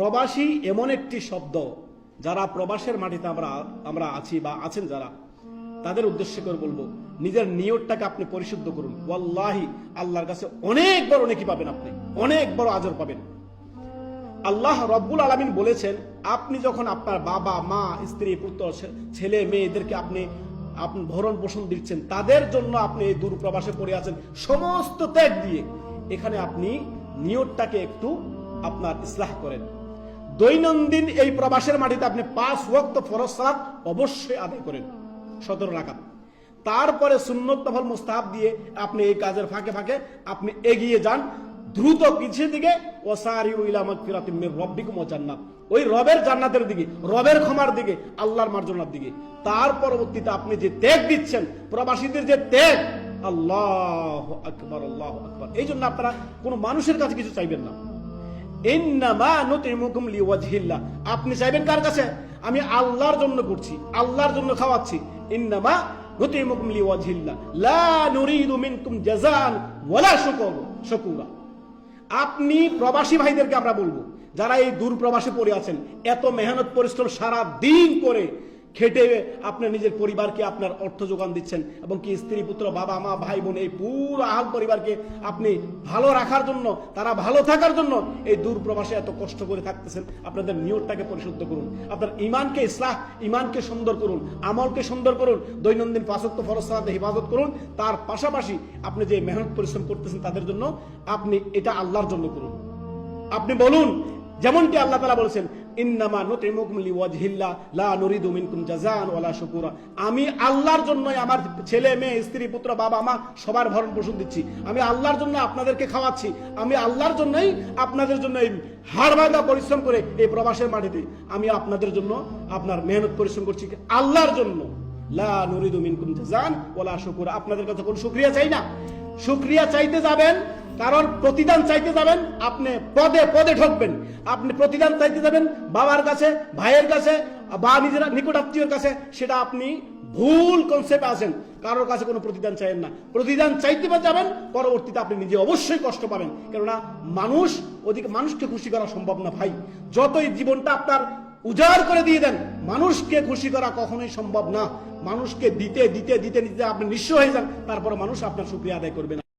প্রবাসী এমন একটি শব্দ, যারা প্রবাসের মাটিতে আমরা আছি বা আছেন যারা, তাদের উদ্দেশ্য করে বলবো, নিজের নিয়তটাকে আপনি পরিশুদ্ধ করুন। ওয়াল্লাহি আল্লাহর কাছে অনেক বড় নেকি পাবেন, আপনি অনেক বড় আজর পাবেন। আল্লাহ রব্বুল আলামিন বলেছেন, আপনি যখন আপনার বাবা মা স্ত্রী পুত্র ছেলে মেয়েদেরকে আপনি ভরণ পোষণ দিচ্ছেন, তাদের জন্য আপনি এই দূর প্রবাসে পড়ে আছেন সমস্ত ত্যাগ দিয়ে, এখানে আপনি নিয়তটাকে একটু আপনার ইসলাহ করেন। দৈনন্দিন এই প্রবাসের মাটিতে আপনি 5 ওয়াক্ত ফরজ সালাত অবশ্যই আদায় করেন 17 রাকাত। তারপরে সুন্নত নফল মুস্তাহাব দিয়ে আপনি এই কাজের ফাঁকে ফাঁকে আপনি এগিয়ে যান দ্রুত পিছিয়ে দিকে, ওয়াসারিউ ইলা মাগফিরাতিম মির রাব্বিকুম ওয়া জান্নাত, ওই রবের জান্নাতের দিকে, রবের ক্ষমার দিকে, আল্লাহর মার্জনার দিকে। তার পরবর্তীতে আপনি যে ত্যাগ দিচ্ছেন, প্রবাসীদের যে ত্যাগ, আল্লাহু আকবার, আল্লাহু আকবার। এই জন্য আপনারা কোনো মানুষের কাছে কিছু চাইবেন না। ইন্নামা নুতিমুকুম লিওয়াজহিল্লাহ, আপনি চাইবেন কার কাছে? আমি আল্লাহর জন্য করছি, আল্লাহর জন্য খাওয়াচ্ছি। ইন্নামা নুতিমুকুম লিওয়াজহিল্লাহ লা নুরিদু মিনকুম জাযাআন ওয়ালা শুকুরা। আপনি প্রবাসী ভাইদেরকে আমরা বলবো, যারা এই দূর প্রবাসে পড়ে আছেন, এত মেহনত পরিশ্রম সারা দিন করে খেটে আপনি নিজের পরিবারকে আপনার অর্থ যোগান দিচ্ছেন, এবং কি স্ত্রী পুত্র বাবা মা ভাই বোন এই পুরো আহাল পরিবারকে আপনি ভালো রাখার জন্য, তারা ভালো থাকার জন্য এই দূর প্রবাসে এত কষ্ট করে থাকতেছেন। আপনাদের নিয়তটাকে পরিশুদ্ধ করুন, আপনার ইমানকে ইসলাহ, ইমানকে সুন্দর করুন, আমলকে সুন্দর করুন, দৈনন্দিন 5 ওয়াক্ত ফরজ সালাতে হিফাজত করুন। তার পাশাপাশি আপনি যে মেহনত পরিশ্রম করতেছেন তাদের জন্য আপনি এটা আল্লাহর জন্য করুন। আপনি বলুন, যেমনটি আল্লাহ তাআলা বলেছেন, ইন্নামা নুতিমুকুম লিওয়াজহিল্লাহ লা নুরিদু মিনকুম জাযাআন ওয়ালা শুকুরা। আমি আল্লাহর জন্যই আমার ছেলে মেয়ে স্ত্রী পুত্র বাবা মা সবার ভরণ পোষণ দিচ্ছি, আমি আল্লাহর জন্য আপনাদেরকে খাওয়াচ্ছি, আমি আল্লাহর জন্যই আপনাদের জন্য এই হাড় ভাঙা পরিশ্রম করে এই প্রবাসের মাটিতে আমি আপনাদের জন্য আপনার মেহনত পরিশ্রম করছি আল্লাহর জন্য। লা নুরিদু মিনকুম জাযাআন ওয়ালা শুকুরা। আপনাদের কাছে কোনো শুকরিয়া চাই না। শুকরিয়া চাইতে যাবেন, কারণ প্রতিদান চাইতে যাবেন, আপনি পদে পদে ঠকবেন। আপনি প্রতিদান চাইতে যাবেন বাবার কাছে, ভাইয়ের কাছে বা নিজের নিকট আত্মীয়ের কাছে, সেটা আপনি ভুল কনসেপ্টে আছেন। কারোর কাছে কোনো প্রতিদান চাইেন না। প্রতিদান চাইতে যাবেন, পরবর্তীতে আপনি নিজে অবশ্যই কষ্ট পাবেন। কেননা মানুষকে খুশি করা সম্ভব না ভাই। যতই জীবনটা আপনার উজাড় করে দিয়ে দেন, মানুষকে খুশি করা কখনোই সম্ভব না। মানুষকে দিতে দিতে দিতে দিতে আপনি নিঃস্ব হয়ে যান, তারপর মানুষ আপনার শুকরিয়া আদায় করবে না।